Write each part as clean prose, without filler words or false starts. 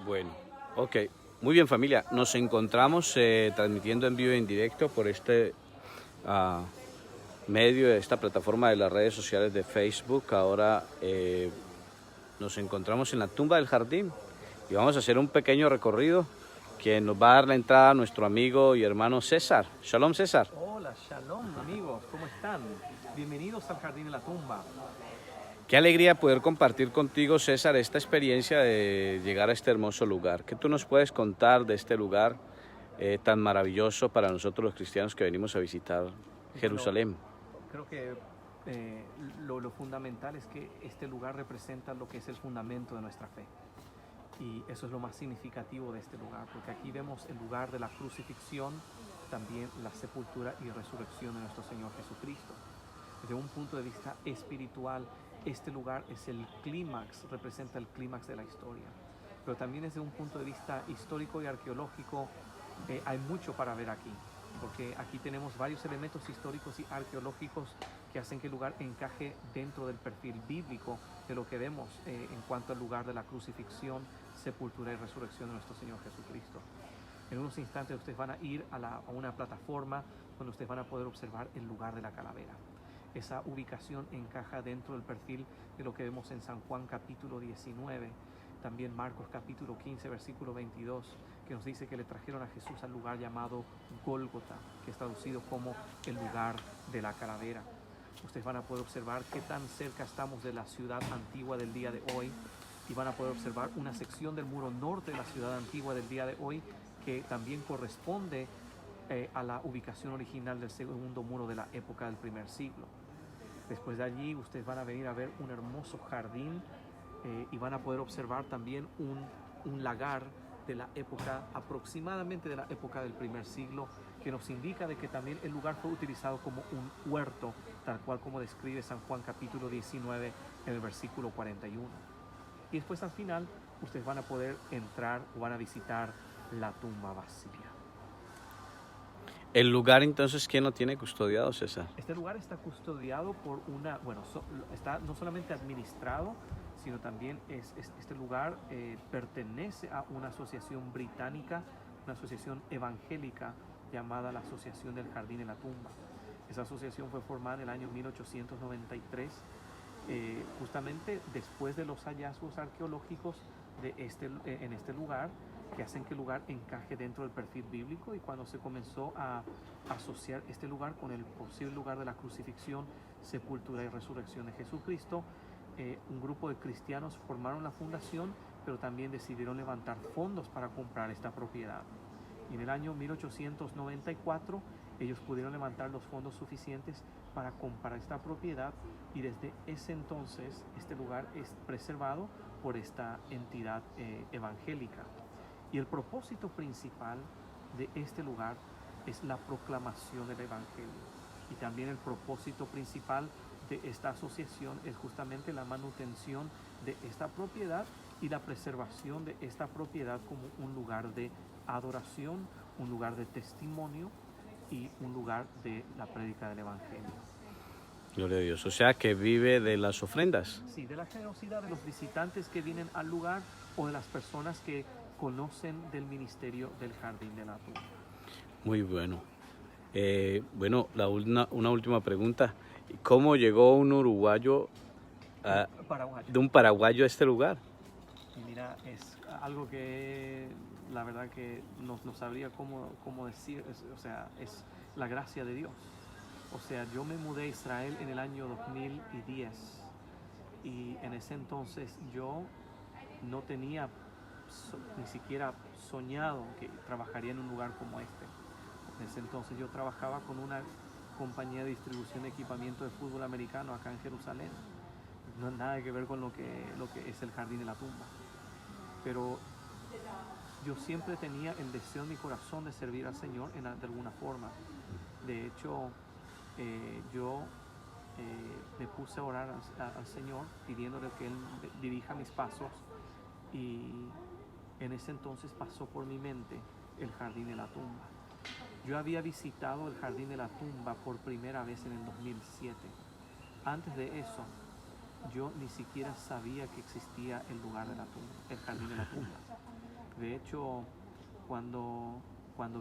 Bueno, ok. Muy bien, familia. Nos encontramos transmitiendo en vivo y en directo por este ah, medio de esta plataforma de las redes sociales de Facebook. Ahora nos encontramos en la tumba del jardín y vamos a hacer un pequeño recorrido que nos va a dar la entrada a nuestro amigo y hermano César. Shalom, César. Hola, shalom amigos, ¿cómo están? Bienvenidos al Jardín de la Tumba. Qué alegría poder compartir contigo, César, esta experiencia de llegar a este hermoso lugar. ¿Qué tú nos puedes contar de este lugar tan maravilloso para nosotros los cristianos que venimos a visitar Jerusalén? Bueno, creo que lo fundamental es que este lugar representa lo que es el fundamento de nuestra fe. Y eso es lo más significativo de este lugar, porque aquí vemos el lugar de la crucifixión, también la sepultura y resurrección de nuestro Señor Jesucristo. Desde un punto de vista espiritual, este lugar es el clímax, representa el clímax de la historia. Pero también desde un punto de vista histórico y arqueológico, hay mucho para ver aquí, porque aquí tenemos varios elementos históricos y arqueológicos que hacen que el lugar encaje dentro del perfil bíblico de lo que vemos en cuanto al lugar de la crucifixión, sepultura y resurrección de nuestro Señor Jesucristo. En unos instantes ustedes van a ir a una plataforma donde ustedes van a poder observar el lugar de la calavera. Esa ubicación encaja dentro del perfil de lo que vemos en San Juan capítulo 19, también Marcos capítulo 15 versículo 22, que nos dice que le trajeron a Jesús al lugar llamado Gólgota, que es traducido como el lugar de la calavera. Ustedes van a poder observar qué tan cerca estamos de la ciudad antigua del día de hoy, y van a poder observar una sección del muro norte de la ciudad antigua del día de hoy que también corresponde a la ubicación original del segundo muro de la época del primer siglo. Después de allí ustedes van a venir a ver un hermoso jardín y van a poder observar también un lagar de la época, aproximadamente de la época del primer siglo, que nos indica de que también el lugar fue utilizado como un huerto, tal cual como describe San Juan capítulo 19 en el versículo 41. Y después al final ustedes van a poder entrar o van a visitar la tumba vacía. El lugar entonces, ¿quién lo tiene custodiado, César? Este lugar está custodiado por una, está no solamente administrado, sino también este lugar pertenece a una asociación británica, una asociación evangélica llamada la Asociación del Jardín de la Tumba. Esa asociación fue formada en el año 1893, justamente después de los hallazgos arqueológicos en este lugar, que hacen que el lugar encaje dentro del perfil bíblico, y cuando se comenzó a asociar este lugar con el posible lugar de la crucifixión, sepultura y resurrección de Jesucristo, un grupo de cristianos formaron la fundación, pero también decidieron levantar fondos para comprar esta propiedad. Y en el año 1894 ellos pudieron levantar los fondos suficientes para comprar esta propiedad, y desde ese entonces este lugar es preservado por esta entidad evangélica. Y el propósito principal de este lugar es la proclamación del Evangelio. Y también el propósito principal de esta asociación es justamente la manutención de esta propiedad y la preservación de esta propiedad como un lugar de adoración, un lugar de testimonio y un lugar de la prédica del Evangelio. Gloria a Dios. O sea, que vive de las ofrendas. Sí, de la generosidad de los visitantes que vienen al lugar o de las personas que conocen del ministerio del Jardín de la Tumba. Muy bueno. Bueno, una última pregunta. ¿Cómo llegó un uruguayo de un paraguayo a este lugar? Y mira, es algo que la verdad que no sabría cómo decir, o sea, es la gracia de Dios. O sea, yo me mudé a Israel en el año 2010, y en ese entonces yo no tenía ni siquiera soñado que trabajaría en un lugar como este. En ese entonces yo trabajaba con una compañía de distribución de equipamiento de fútbol americano acá en Jerusalén. No nada que ver con lo que es el Jardín de la Tumba. Pero yo siempre tenía el deseo en mi corazón de servir al Señor de alguna forma. De hecho, yo me puse a orar al Señor pidiéndole que Él dirija mis pasos, y en ese entonces pasó por mi mente el Jardín de la Tumba. Yo había visitado el Jardín de la Tumba por primera vez en el 2007. Antes de eso, yo ni siquiera sabía que existía el lugar de la tumba, el Jardín de la Tumba. De hecho, cuando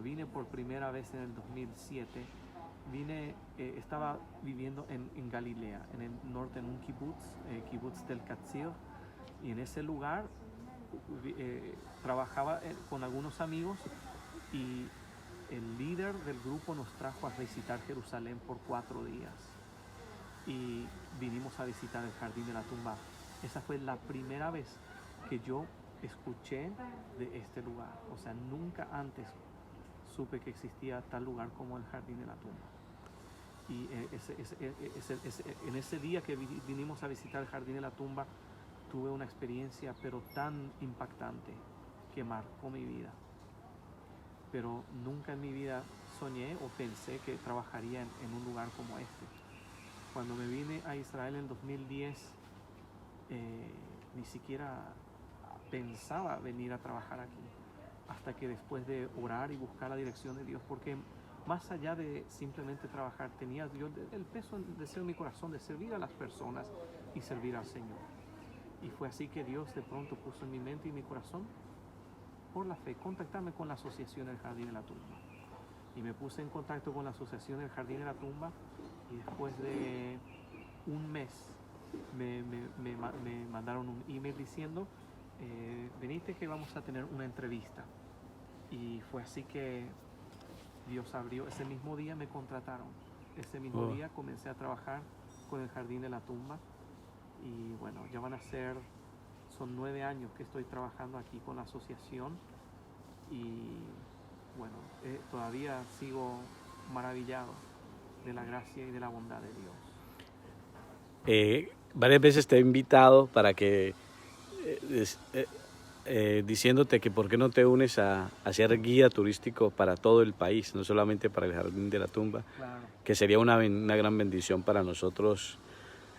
vine por primera vez en el 2007, estaba viviendo en Galilea, en el norte, en un kibbutz del Katzir, y en ese lugar trabajaba con algunos amigos, y el líder del grupo nos trajo a visitar Jerusalén por 4 días y vinimos a visitar el Jardín de la Tumba. Esa fue la primera vez que yo escuché de este lugar. O sea, nunca antes supe que existía tal lugar como el Jardín de la Tumba. Y en ese día que vinimos a visitar el Jardín de la Tumba, tuve una experiencia pero tan impactante que marcó mi vida. Pero nunca en mi vida soñé o pensé que trabajaría en un lugar como este. Cuando me vine a Israel en 2010, ni siquiera pensaba venir a trabajar aquí, hasta que después de orar y buscar la dirección de Dios, porque más allá de simplemente trabajar, tenía yo el peso del deseo en mi corazón de servir a las personas y servir al Señor. Y fue así que Dios de pronto puso en mi mente y mi corazón, por la fe, contactarme con la Asociación del Jardín de la Tumba. Y me puse en contacto con la Asociación del Jardín de la Tumba, y después de un mes me mandaron un email diciendo, venite que vamos a tener una entrevista. Y fue así que Dios abrió. Ese mismo día me contrataron. Ese mismo día comencé a trabajar con el Jardín de la Tumba. Y bueno, ya son 9 años que estoy trabajando aquí con la asociación. Y bueno, todavía sigo maravillado de la gracia y de la bondad de Dios. Varias veces te he invitado para que, diciéndote que por qué no te unes a ser guía turístico para todo el país, no solamente para el Jardín de la Tumba, Claro. que sería una gran bendición para nosotros,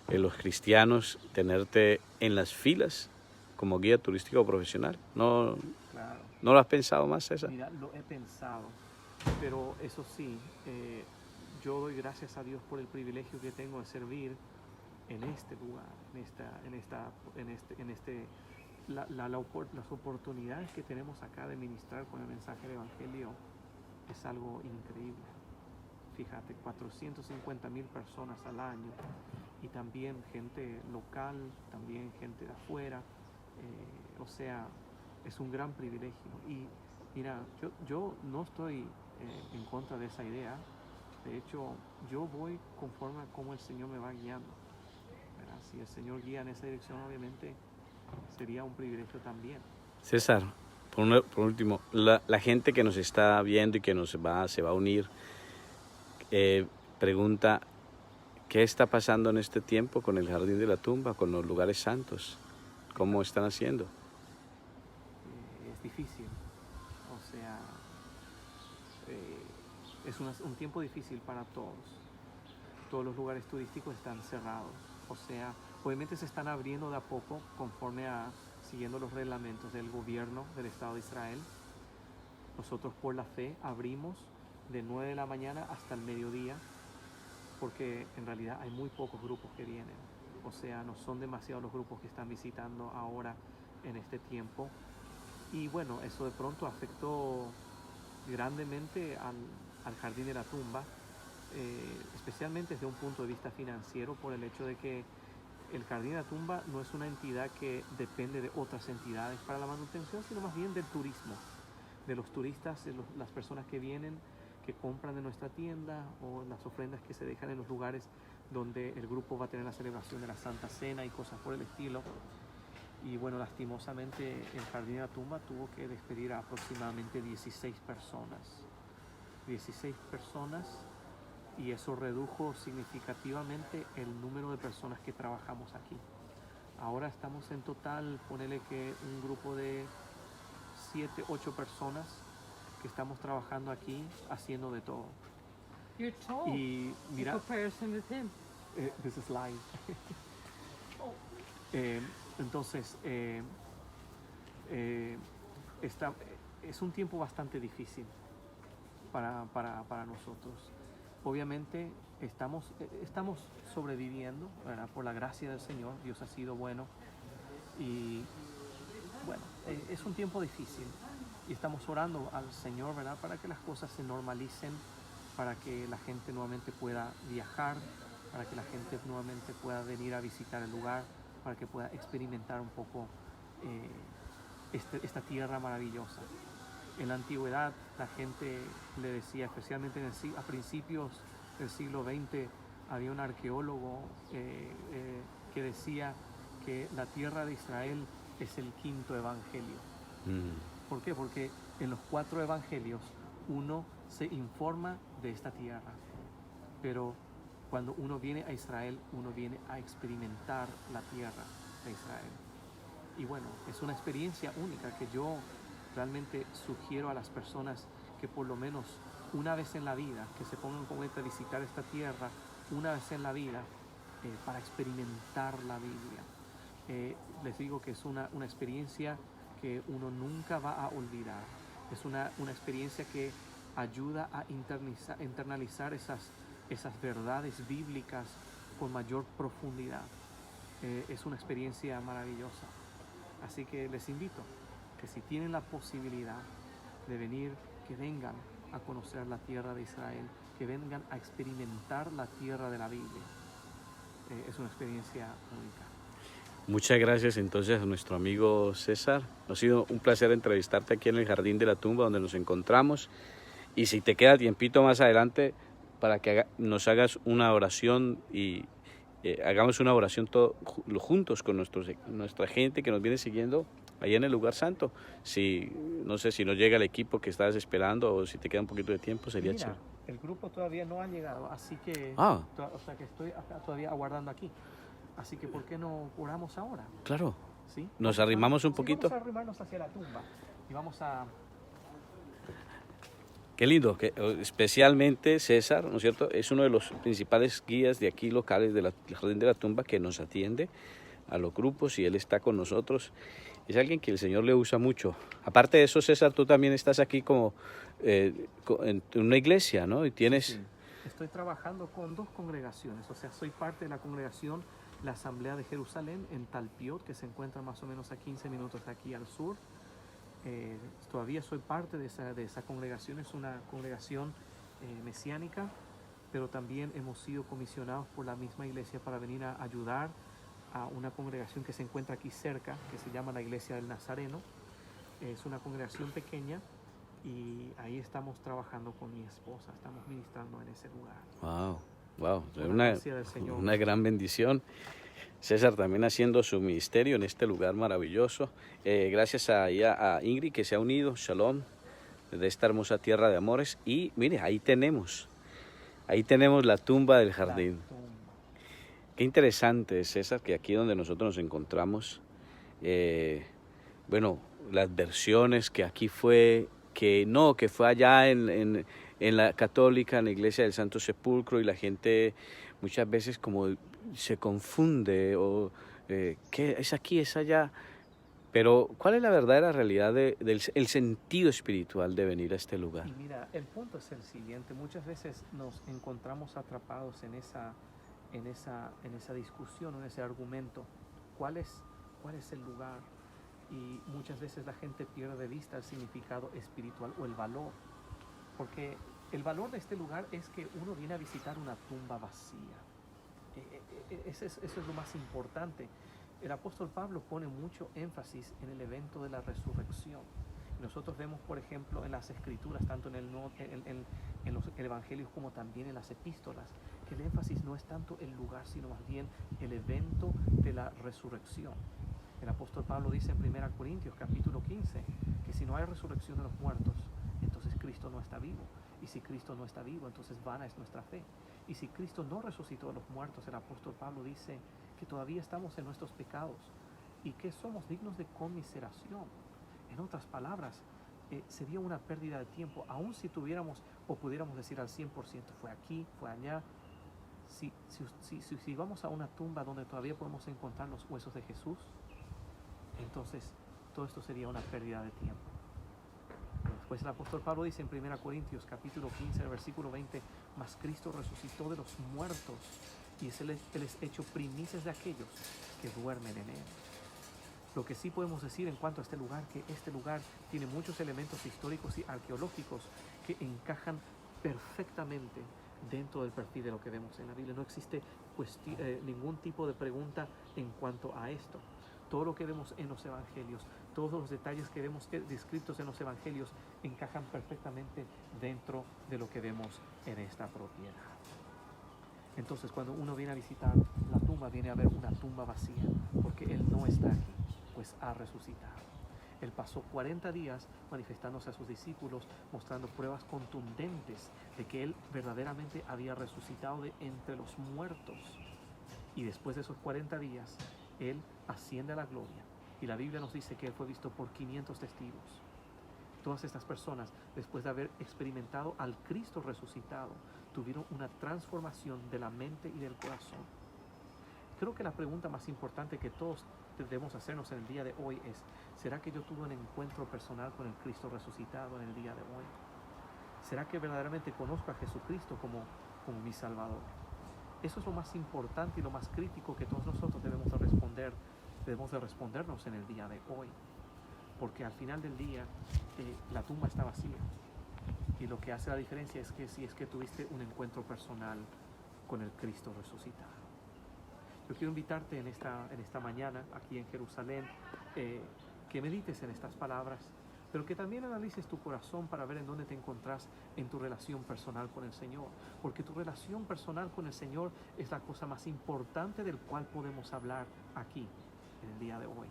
los cristianos, tenerte en las filas como guía turístico profesional. ¿No, Claro. ¿No lo has pensado más, César? Mira, lo he pensado, pero eso sí, yo doy gracias a Dios por el privilegio que tengo de servir en este lugar, las oportunidades que tenemos acá de ministrar con el mensaje del Evangelio es algo increíble. Fíjate, 450,000 personas al año, y también gente local, también gente de afuera, o sea, es un gran privilegio. Y mira, yo no estoy en contra de esa idea. De hecho, yo voy conforme a cómo el Señor me va guiando, ¿verdad? Si el Señor guía en esa dirección, obviamente sería un privilegio también. César, por último, la gente que nos está viendo y que se va a unir, pregunta, ¿qué está pasando en este tiempo con el Jardín de la Tumba, con los lugares santos? ¿Cómo están haciendo? Es difícil, o sea, es un tiempo difícil para todos. Todos los lugares turísticos están cerrados, o sea, obviamente se están abriendo de a poco siguiendo los reglamentos del gobierno del Estado de Israel. Nosotros por la fe abrimos de 9 de la mañana hasta el mediodía, porque en realidad hay muy pocos grupos que vienen. O sea, no son demasiados los grupos que están visitando ahora en este tiempo. Y bueno, eso de pronto afectó grandemente al Jardín de la Tumba, especialmente desde un punto de vista financiero, por el hecho de que el Jardín de la Tumba no es una entidad que depende de otras entidades para la manutención, sino más bien del turismo, de los turistas, de las personas que vienen, que compran de nuestra tienda, o las ofrendas que se dejan en los lugares donde el grupo va a tener la celebración de la Santa Cena y cosas por el estilo. Y bueno, lastimosamente el Jardín de la Tumba tuvo que despedir a aproximadamente 16 personas. 16 personas, y eso redujo significativamente el número de personas que trabajamos aquí. Ahora estamos en total, ponele que un grupo de 7, 8 personas que estamos trabajando aquí haciendo de todo. You're tall Y mira, in comparison with him. this is live. Entonces, es un tiempo bastante difícil para nosotros. Obviamente estamos sobreviviendo, ¿verdad? Por la gracia del Señor. Dios ha sido bueno, y bueno, es un tiempo difícil y estamos orando al Señor, ¿verdad? Para que las cosas se normalicen, para que la gente nuevamente pueda viajar, para que la gente nuevamente pueda venir a visitar el lugar, para que pueda experimentar un poco esta tierra maravillosa. En la antigüedad la gente le decía, especialmente a principios del siglo XX, había un arqueólogo que decía que la tierra de Israel es el quinto evangelio. ¿Por qué? Porque en los 4 evangelios uno se informa de esta tierra, pero cuando uno viene a Israel, uno viene a experimentar la tierra de Israel. Y bueno, es una experiencia única que yo realmente sugiero a las personas que por lo menos una vez en la vida, que se pongan con a visitar esta tierra una vez en la vida para experimentar la Biblia. Les digo que es una experiencia que uno nunca va a olvidar. Es una experiencia que ayuda a internalizar esas verdades bíblicas con mayor profundidad. Es una experiencia maravillosa. Así que les invito que si tienen la posibilidad de venir, que vengan a conocer la tierra de Israel, que vengan a experimentar la tierra de la Biblia. Es una experiencia única. Muchas gracias entonces a nuestro amigo César. Ha sido un placer entrevistarte aquí en el Jardín de la Tumba donde nos encontramos. Y si te queda tiempito más adelante para que nos hagas una oración y hagamos una oración todos juntos con nuestra gente que nos viene siguiendo ahí en el lugar santo. Si, no sé si nos llega el equipo que estás esperando o si te queda un poquito de tiempo, sería Mira, chévere. el grupo todavía no ha llegado, así que, o sea que estoy acá todavía aguardando aquí. Así que, ¿por qué no oramos ahora? Claro. ¿Sí? Nos arrimamos un poquito. Vamos a arrimarnos hacia la tumba y vamos a... Qué lindo, que especialmente César, ¿no es cierto? Es uno de los principales guías de aquí locales del Jardín de la Tumba que nos atiende a los grupos y él está con nosotros. Es alguien que el Señor le usa mucho. Aparte de eso, César, tú también estás aquí como en una iglesia, ¿no? Y tienes... Sí. Estoy trabajando con 2 congregaciones, o sea, soy parte de la congregación La Asamblea de Jerusalén en Talpiot, que se encuentra más o menos a 15 minutos de aquí al sur. Todavía soy parte de esa congregación, es una congregación mesiánica, pero también hemos sido comisionados por la misma iglesia para venir a ayudar a una congregación que se encuentra aquí cerca, que se llama la Iglesia del Nazareno. Es una congregación pequeña y ahí estamos trabajando con mi esposa, estamos ministrando en ese lugar. Wow, Señor. Una gran bendición. César también haciendo su ministerio en este lugar maravilloso. Gracias a Ingrid que se ha unido, Shalom, de esta hermosa tierra de amores. Y mire, ahí tenemos la tumba del jardín. Qué interesante, César, que aquí donde nosotros nos encontramos, bueno, las versiones que aquí fue, que fue allá en la católica, en la iglesia del Santo Sepulcro, y la gente muchas veces como se confunde o ¿qué es aquí, es allá? Pero ¿cuál es la verdadera realidad del sentido espiritual de venir a este lugar? Y mira, el punto es el siguiente: muchas veces nos encontramos atrapados en esa discusión, en ese argumento. ¿Cuál es el lugar? Y muchas veces la gente pierde de vista el significado espiritual o el valor, porque el valor de este lugar es que uno viene a visitar una tumba vacía. Eso es lo más importante. El apóstol Pablo pone mucho énfasis en el evento de la resurrección. Nosotros vemos, por ejemplo, en las escrituras, tanto en los evangelios como también en las epístolas, que el énfasis no es tanto el lugar, sino más bien el evento de la resurrección. El apóstol Pablo dice en 1 Corintios capítulo 15 que si no hay resurrección de los muertos, entonces Cristo no está vivo. Y si Cristo no está vivo, entonces vana es nuestra fe. Y si Cristo no resucitó de los muertos, el apóstol Pablo dice que todavía estamos en nuestros pecados y que somos dignos de conmiseración. En otras palabras, sería una pérdida de tiempo, aun si tuviéramos o pudiéramos decir al 100%, fue aquí, fue allá. Si vamos a una tumba donde todavía podemos encontrar los huesos de Jesús, entonces todo esto sería una pérdida de tiempo. Pues el apóstol Pablo dice en 1 Corintios capítulo 15, versículo 20, mas Cristo resucitó de los muertos y Él es hecho primicias de aquellos que duermen en Él. Lo que sí podemos decir en cuanto a este lugar, que este lugar tiene muchos elementos históricos y arqueológicos que encajan perfectamente dentro del perfil de lo que vemos en la Biblia. No existe ningún tipo de pregunta en cuanto a esto. Todo lo que vemos en los evangelios, todos los detalles que vemos descritos en los evangelios encajan perfectamente dentro de lo que vemos en esta propiedad. Entonces, cuando uno viene a visitar la tumba, viene a ver una tumba vacía, porque Él no está aquí, pues ha resucitado. Él pasó 40 días manifestándose a sus discípulos, mostrando pruebas contundentes de que Él verdaderamente había resucitado de entre los muertos. Y después de esos 40 días, Él asciende a la gloria. Y la Biblia nos dice que Él fue visto por 500 testigos. Todas estas personas, después de haber experimentado al Cristo resucitado, tuvieron una transformación de la mente y del corazón. Creo que la pregunta más importante que todos debemos hacernos en el día de hoy es: ¿será que yo tuve un encuentro personal con el Cristo resucitado en el día de hoy? ¿Será que verdaderamente conozco a Jesucristo como mi Salvador? Eso es lo más importante y lo más crítico que todos nosotros debemos de respondernos en el día de hoy. Porque al final del día, la tumba está vacía. Y lo que hace la diferencia es que si es que tuviste un encuentro personal con el Cristo resucitado. Yo quiero invitarte en esta mañana, aquí en Jerusalén, que medites en estas palabras, pero que también analices tu corazón para ver en dónde te encontrás en tu relación personal con el Señor. Porque tu relación personal con el Señor es la cosa más importante del cual podemos hablar aquí, en el día de hoy.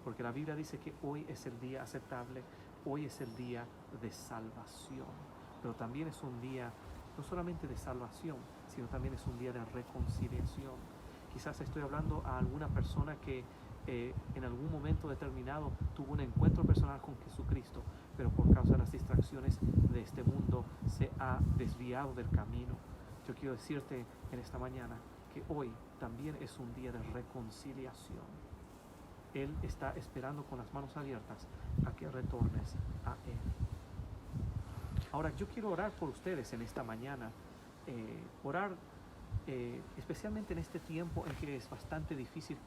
Porque la Biblia dice que hoy es el día aceptable, hoy es el día de salvación. Pero también es un día no solamente de salvación, sino también es un día de reconciliación. Quizás estoy hablando a alguna persona que en algún momento determinado tuvo un encuentro personal con Jesucristo, pero por causa de las distracciones de este mundo se ha desviado del camino. Yo quiero decirte en esta mañana que hoy también es un día de reconciliación. Él está esperando con las manos abiertas a que retornes a Él. Ahora, yo quiero orar por ustedes en esta mañana, especialmente en este tiempo en que es bastante difícil